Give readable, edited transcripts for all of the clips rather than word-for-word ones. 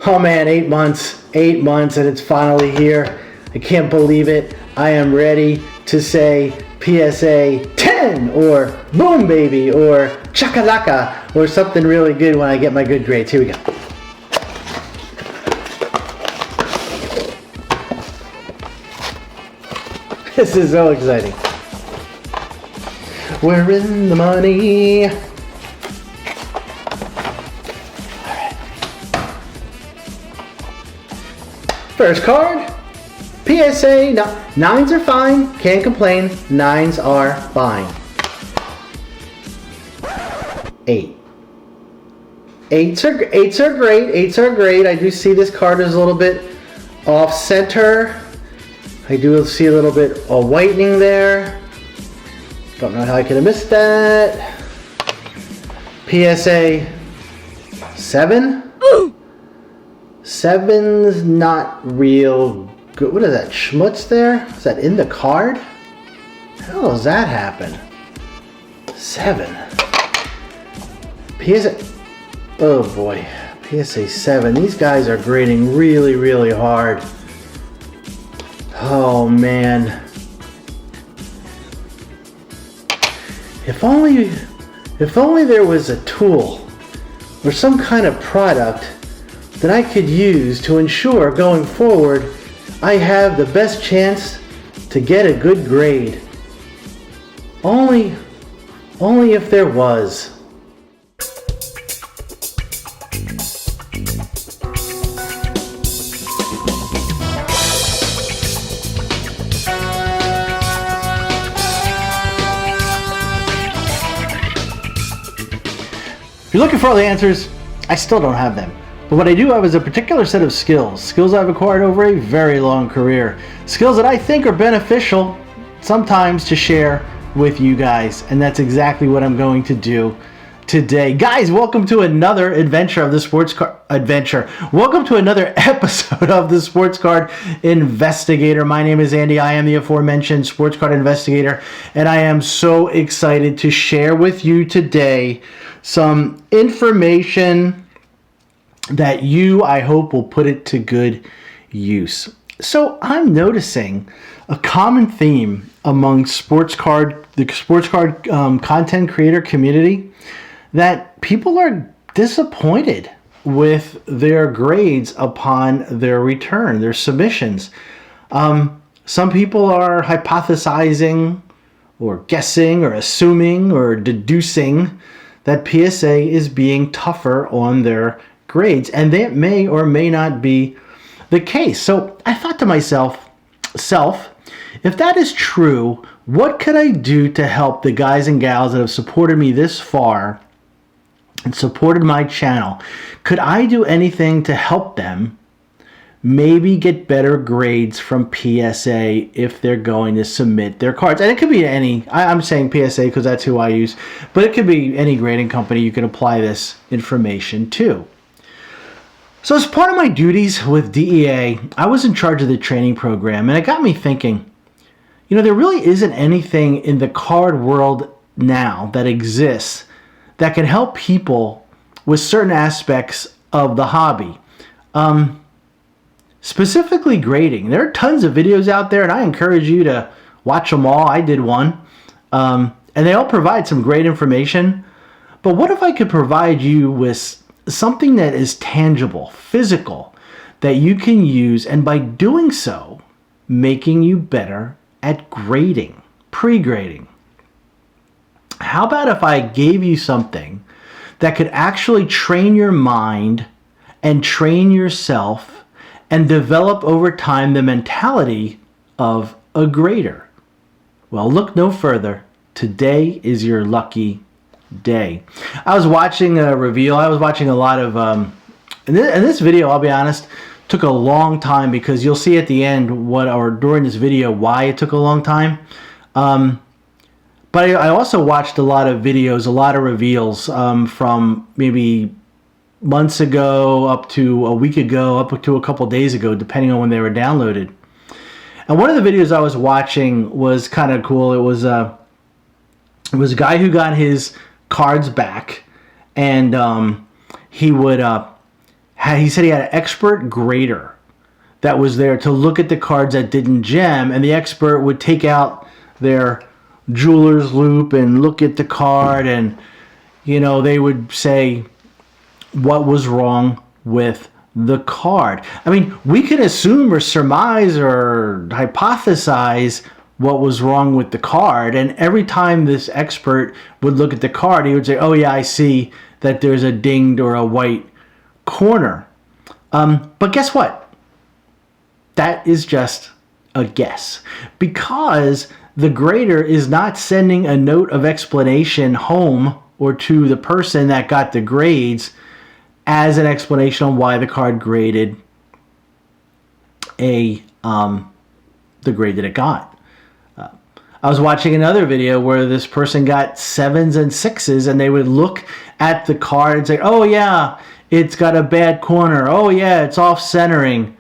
Oh man, 8 months, 8 months, and it's finally here. I can't believe it. I am ready to say PSA 10 or boom baby or chakalaka or something really good when I get my good grades. Here we go. This is so exciting. We're in the money. First card, PSA, nines are fine, can't complain, nines are fine. 8. Eights are great. I do see this card is a little bit off center. I do see a little bit of whitening there. Don't know how I could have missed that. PSA 7. Ooh. 7's not real good. What is that? Schmutz there? Is that in the card? How does that happen? 7. PSA. Oh boy. PSA 7. These guys are grading really, really hard. Oh man. If only there was a tool or some kind of product that I could use to ensure going forward I have the best chance to get a good grade. Only if there was. If you're looking for all the answers, I still don't have them. But what I do have is a particular set of skills I've acquired over a very long career. Skills that I think are beneficial sometimes to share with you guys. And that's exactly what I'm going to do today. Guys, welcome to another adventure of the Sports Card Adventure. Welcome to another episode of the Sports Card Investigator. My name is Andy. I am the aforementioned Sports Card Investigator. And I am so excited to share with you today some information that you, I hope, will put it to good use. So I'm noticing a common theme among the sports card content creator community that people are disappointed with their grades upon their return, their submissions. Some people are hypothesizing or guessing or assuming or deducing that PSA is being tougher on their grades, and that may or may not be the case. So I thought to myself, if that is true, what could I do to help the guys and gals that have supported me this far and supported my channel? Could I do anything to help them maybe get better grades from PSA if they're going to submit their cards? And it could be any, I'm saying PSA because that's who I use, but it could be any grading company you can apply this information to. So as part of my duties with DEA, I was in charge of the training program, and it got me thinking, you know, there really isn't anything in the card world now that exists that can help people with certain aspects of the hobby. Specifically grading. There are tons of videos out there, and I encourage you to watch them all. I did one. And they all provide some great information. But what if I could provide you with something that is tangible, physical, that you can use, and by doing so, making you better at grading, pre-grading? How about if I gave you something that could actually train your mind and train yourself and develop over time the mentality of a grader? Well, look no further. Today is your lucky day. I was watching a reveal. I was watching a lot of, and this video, I'll be honest, took a long time because you'll see at the end during this video why it took a long time. But I also watched a lot of videos, a lot of reveals from maybe months ago up to a week ago, up to a couple days ago, depending on when they were downloaded. And one of the videos I was watching was kind of cool. It was a guy who got his cards back, and he would he said he had an expert grader that was there to look at the cards that didn't gem, and the expert would take out their jeweler's loop and look at the card, and they would say what was wrong with the card. I mean, we can assume or surmise or hypothesize what was wrong with the card, and every time this expert would look at the card, he would say, oh yeah, I see that there's a dinged or a white corner. But guess what? That is just a guess, because the grader is not sending a note of explanation home or to the person that got the grades as an explanation on why the card graded the grade that it got. I was watching another video where this person got 7s and 6s, and they would look at the card and say, oh yeah, it's got a bad corner. Oh yeah, it's off centering.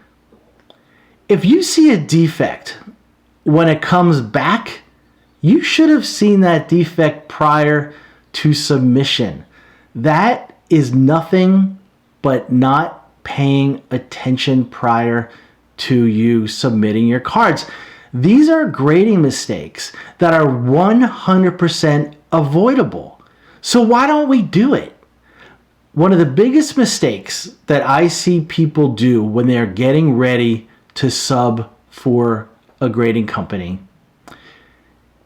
If you see a defect when it comes back, you should have seen that defect prior to submission. That is nothing but not paying attention prior to you submitting your cards. These are grading mistakes that are 100% avoidable. So why don't we do it? One of the biggest mistakes that I see people do when they're getting ready to sub for a grading company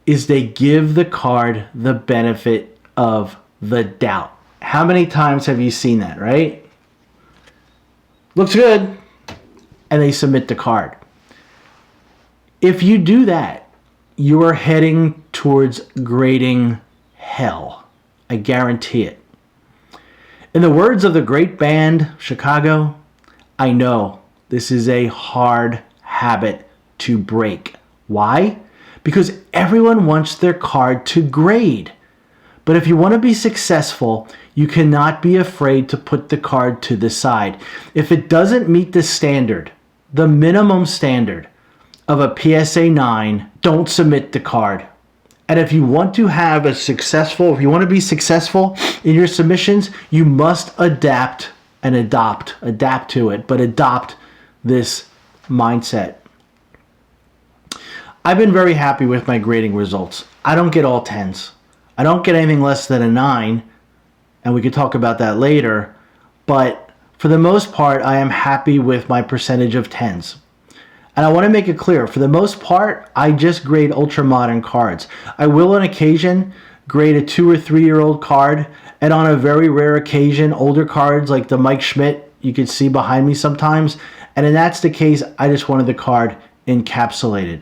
is they give the card the benefit of the doubt. How many times have you seen that, right? Looks good, and they submit the card. If you do that, you are heading towards grading hell. I guarantee it. In the words of the great band Chicago, I know this is a hard habit to break. Why? Because everyone wants their card to grade. But if you want to be successful, you cannot be afraid to put the card to the side. If it doesn't meet the standard, the minimum standard of a PSA 9, don't submit the card. And if you want to be successful in your submissions, you must adapt to it, but adopt this mindset. I've been very happy with my grading results. I don't get all 10s. I don't get anything less than a 9, and we could talk about that later, but for the most part, I am happy with my percentage of 10s. And I want to make it clear, for the most part, I just grade ultra-modern cards. I will on occasion grade a 2 or 3 year old card, and on a very rare occasion, older cards like the Mike Schmidt you can see behind me sometimes, and if that's the case, I just wanted the card encapsulated.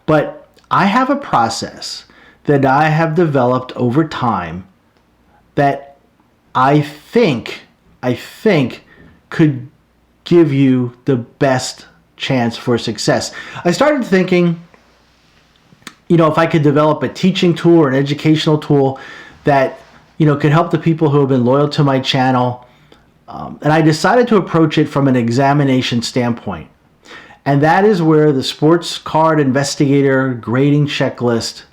But I have a process that I have developed over time that I think could give you the best chance for success. I started thinking, if I could develop a teaching tool or an educational tool that, could help the people who have been loyal to my channel. And I decided to approach it from an examination standpoint. And that is where the Sports Card Investigator grading checklist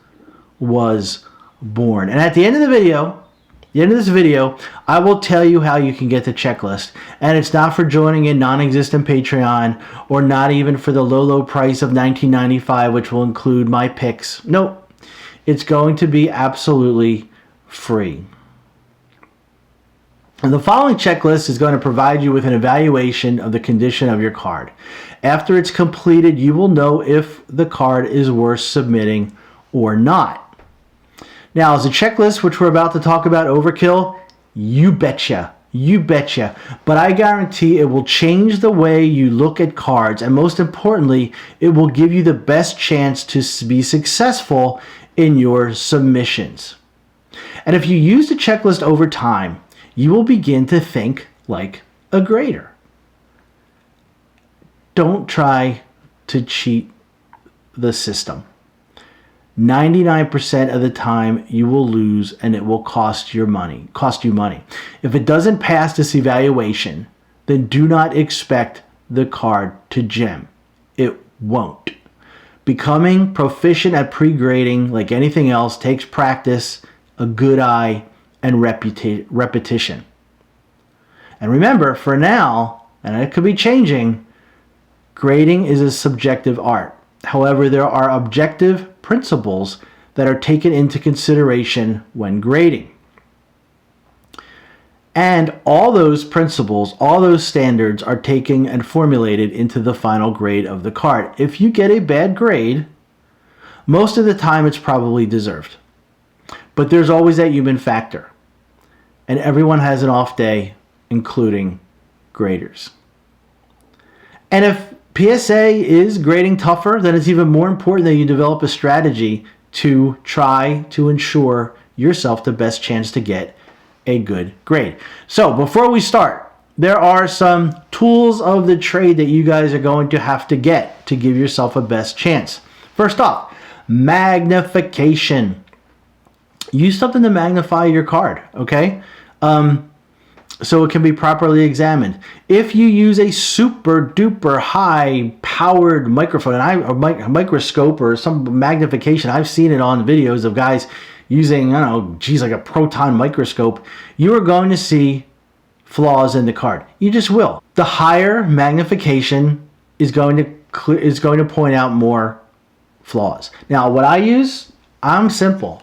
was born. And at the end of this video, I will tell you how you can get the checklist. And it's not for joining a non-existent Patreon, or not even for the low price of $19.95, which will include my picks. Nope. It's going to be absolutely free. And the following checklist is going to provide you with an evaluation of the condition of your card. After it's completed, you will know if the card is worth submitting or not. Now, is the checklist, which we're about to talk about, overkill? You betcha. You betcha. But I guarantee it will change the way you look at cards, and most importantly, it will give you the best chance to be successful in your submissions. And if you use the checklist over time, you will begin to think like a grader. Don't try to cheat the system. 99% of the time you will lose, and it will cost you money. If it doesn't pass this evaluation, then do not expect the card to gem. It won't. Becoming proficient at pre-grading, like anything else, takes practice, a good eye, and repetition. And remember, for now, and it could be changing, grading is a subjective art. However, there are objective principles that are taken into consideration when grading. And all those principles, all those standards are taken and formulated into the final grade of the card. If you get a bad grade, most of the time it's probably deserved. But there's always that human factor. And everyone has an off day, including graders. And if PSA is grading tougher, then it's even more important that you develop a strategy to try to ensure yourself the best chance to get a good grade. So before we start, there are some tools of the trade that you guys are going to have to get to give yourself a best chance. First off, magnification. Use something to magnify your card, okay? So it can be properly examined. If you use a super duper high powered microphone, a microscope or some magnification, I've seen it on videos of guys using, I don't know, like a proton microscope, you are going to see flaws in the card. You just will. The higher magnification is going to point out more flaws. Now, what I use, I'm simple.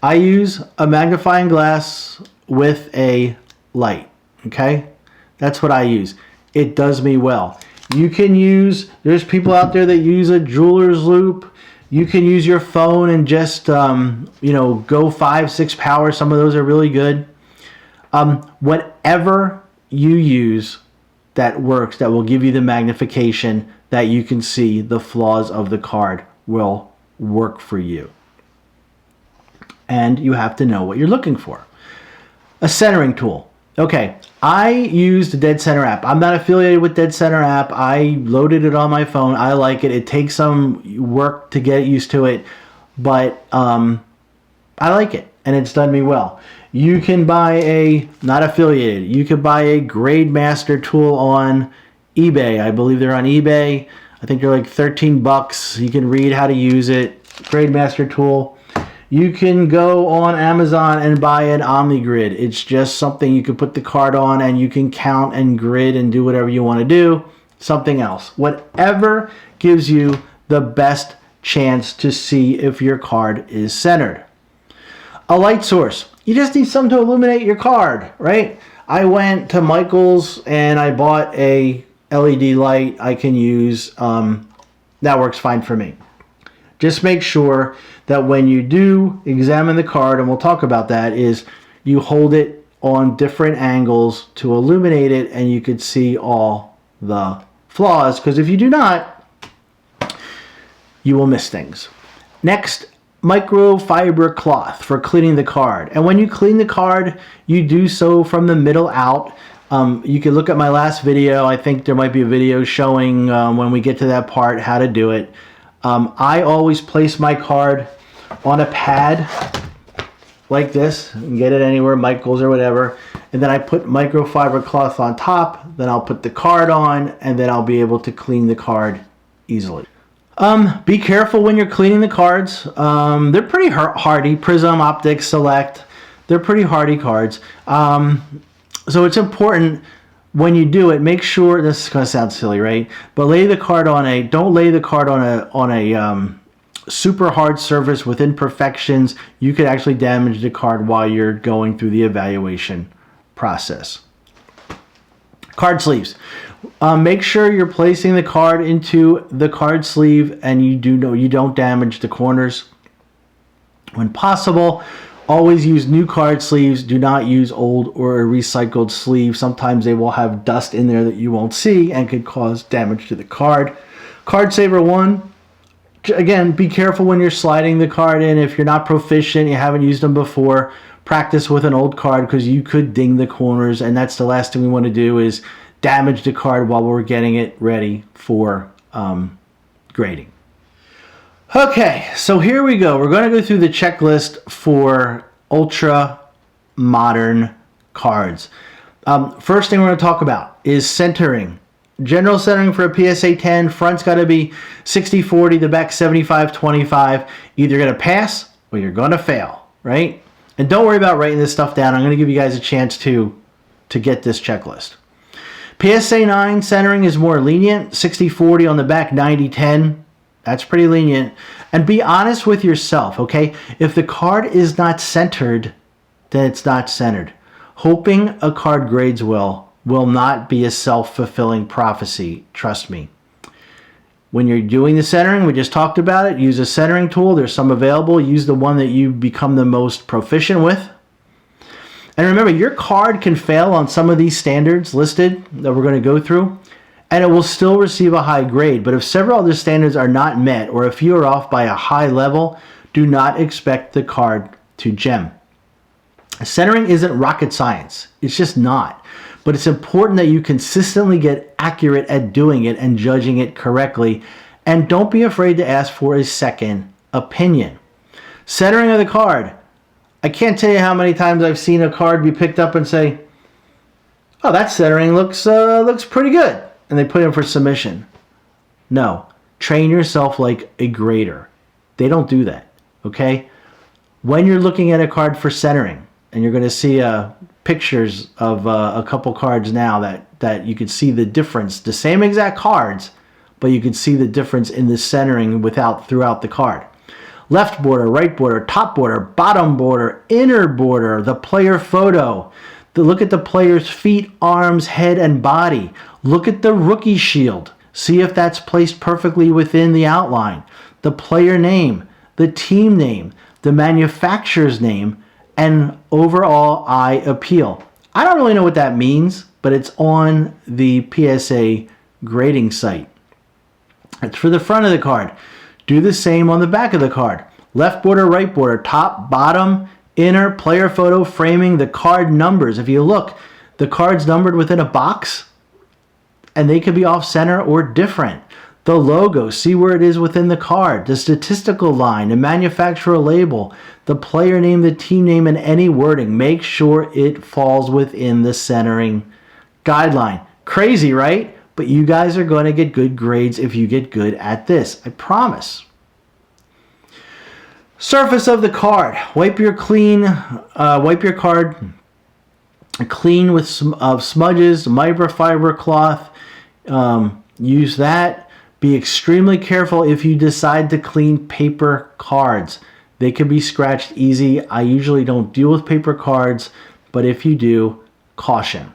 I use a magnifying glass with a light, okay? That's what I use. It does me well. You can use, there's people out there that use a jeweler's loupe. You can use your phone and just, go 5, 6 power. Some of those are really good. Whatever you use that works, that will give you the magnification that you can see the flaws of the card will work for you. And you have to know what you're looking for. A centering tool. Okay, I use the Dead Center app. I'm not affiliated with Dead Center app. I loaded it on my phone. I like it. It takes some work to get used to it, but I like it, and it's done me well. You can buy not affiliated, you can buy a Grade Master tool on eBay. I believe they're on eBay. I think they're like $13. You can read how to use it. Grade Master tool. You can go on Amazon and buy an OmniGrid. It's just something you can put the card on and you can count and grid and do whatever you want to do. Something else. Whatever gives you the best chance to see if your card is centered. A light source. You just need something to illuminate your card, right? I went to Michael's and I bought a LED light I can use. That works fine for me. Just make sure that when you do examine the card, and we'll talk about that, is you hold it on different angles to illuminate it and you could see all the flaws, because if you do not, you will miss things. Next, microfiber cloth for cleaning the card. And when you clean the card, you do so from the middle out. You can look at my last video. I think there might be a video showing when we get to that part how to do it. I always place my card on a pad like this. You can get it anywhere, Michael's or whatever. And then I put microfiber cloth on top. Then I'll put the card on, and then I'll be able to clean the card easily. Be careful when you're cleaning the cards. They're pretty hardy. Prism, Optics, Select. They're pretty hardy cards. So it's important when you do it, make sure, this is going to sound silly, right? But don't lay the card on a super hard surface with imperfections. You could actually damage the card while you're going through the evaluation process. Card sleeves. Make sure you're placing the card into the card sleeve and you don't damage the corners. When possible, always use new card sleeves. Do not use old or recycled sleeves. Sometimes they will have dust in there that you won't see and could cause damage to the card. Card Saver 1. Again, be careful when you're sliding the card in. If you're not proficient, you haven't used them before, practice with an old card because you could ding the corners, and that's the last thing we want to do is damage the card while we're getting it ready for grading. Okay, so here we go. We're going to go through the checklist for ultra modern cards. First thing we're going to talk about is centering. General centering for a PSA 10, front's got to be 60-40, the back 75-25. Either you're going to pass or you're going to fail, right? And don't worry about writing this stuff down. I'm going to give you guys a chance to to get this checklist. PSA 9 centering is more lenient, 60-40 on the back, 90-10. That's pretty lenient. And be honest with yourself, okay? If the card is not centered, then it's not centered. Hoping a card grades well will not be a self-fulfilling prophecy, trust me. When you're doing the centering, we just talked about it, use a centering tool. There's some available. Use the one that you become the most proficient with. And remember, your card can fail on some of these standards listed that we're going to go through, and it will still receive a high grade. But if several other standards are not met, or if you are off by a high level, do not expect the card to gem. Centering isn't rocket science. It's just not. But it's important that you consistently get accurate at doing it and judging it correctly. And don't be afraid to ask for a second opinion. Centering of the card. I can't tell you how many times I've seen a card be picked up and say, oh, that centering looks pretty good. And they put it in for submission. No. Train yourself like a grader. They don't do that. Okay? When you're looking at a card for centering, and you're going to see pictures of a couple cards now that you could see the difference. The same exact cards, but you could see the difference in the centering throughout the card. Left border, right border, top border, bottom border, inner border, the player photo. Look at the player's feet, arms, head, and body. Look at the rookie shield. See if that's placed perfectly within the outline. The player name, the team name, the manufacturer's name, and overall eye appeal. I don't really know what that means, but it's on the PSA grading site. It's for the front of the card. Do the same on the back of the card. Left border, right border, top, bottom, inner, player photo, framing, the card numbers. If you look, the card's numbered within a box, and they could be off center or different. The logo, see where it is within the card. The statistical line, the manufacturer label, the player name, the team name, and any wording. Make sure it falls within the centering guideline. Crazy, right? But you guys are going to get good grades if you get good at this. I promise. Surface of the card. Wipe your card clean with some smudges, microfiber cloth. Use that. Be extremely careful if you decide to clean paper cards. They can be scratched easy. I usually don't deal with paper cards, but if you do, caution.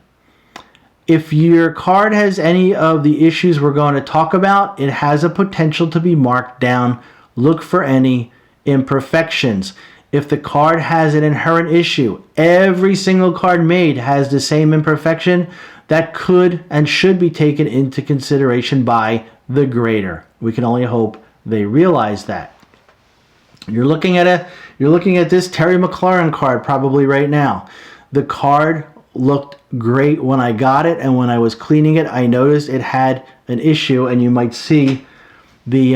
If your card has any of the issues we're going to talk about, it has a potential to be marked down. Look for any imperfections. If the card has an inherent issue, every single card made has the same imperfection, that could and should be taken into consideration by the grader. We can only hope they realize that. You're looking at this Terry McLaurin card probably right now. The card looked great when I got it, and when I was cleaning it, I noticed it had an issue, and you might see the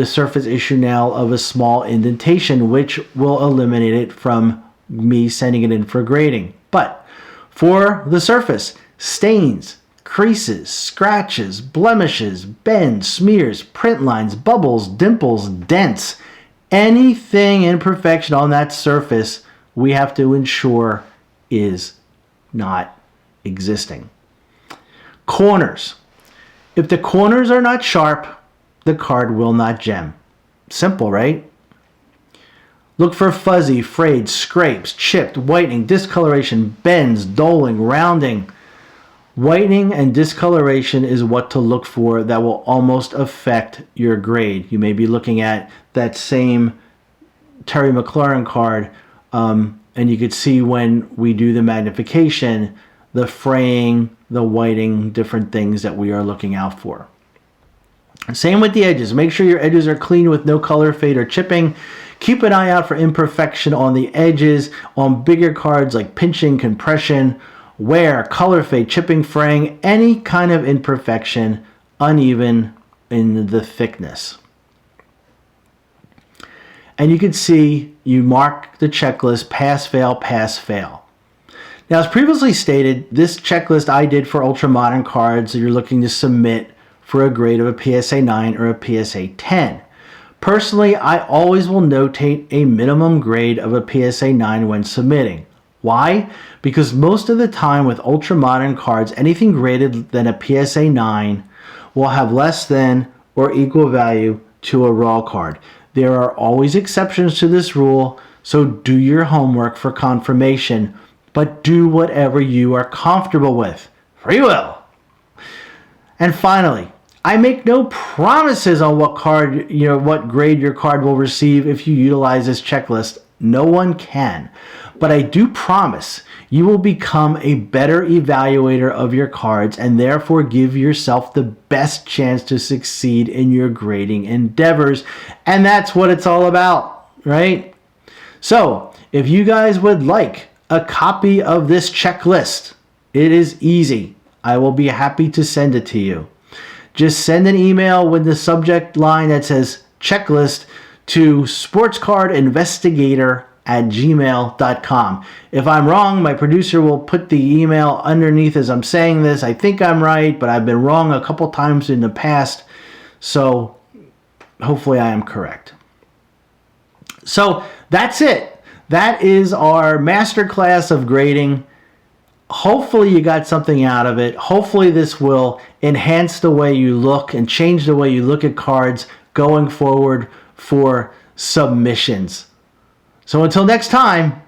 surface issue now of a small indentation, which will eliminate it from me sending it in for grading. But for the surface, stains, creases, scratches, blemishes, bends, smears, print lines, bubbles, dimples, dents, anything imperfection on that surface, we have to ensure is not existing. Corners. If the corners are not sharp, the card will not gem. Simple, right? Look for fuzzy, frayed, scrapes, chipped, whitening, discoloration, bends, doling, rounding. Whitening and discoloration is what to look for that will almost affect your grade. You may be looking at that same Terry McLaurin card, and you could see when we do the magnification, the fraying, the whiting, different things that we are looking out for. Same with the edges. Make sure your edges are clean with no color fade or chipping. Keep an eye out for imperfection on the edges on bigger cards like pinching, compression, wear, color fade, chipping, fraying, any kind of imperfection, uneven in the thickness. And you can see you mark the checklist pass, fail, pass, fail. Now, as previously stated, this checklist I did for ultra-modern cards that you're looking to submit for a grade of a PSA 9 or a PSA 10. Personally, I always will notate a minimum grade of a PSA 9 when submitting. Why? Because most of the time with ultra modern cards, anything greater than a PSA 9 will have less than or equal value to a raw card. There are always exceptions to this rule, so do your homework for confirmation, but do whatever you are comfortable with. Free will. And finally, I make no promises on what grade your card will receive if you utilize this checklist. No one can. But I do promise you will become a better evaluator of your cards and therefore give yourself the best chance to succeed in your grading endeavors. And that's what it's all about, right? So if you guys would like a copy of this checklist, it is easy. I will be happy to send it to you. Just send an email with the subject line that says checklist to sportscardinvestigator@gmail.com. If I'm wrong, my producer will put the email underneath as I'm saying this. I think I'm right, but I've been wrong a couple times in the past, so hopefully I am correct. So that's it. That is our masterclass of grading. Hopefully you got something out of it. Hopefully this will enhance the way you look and change the way you look at cards going forward for submissions. So until next time,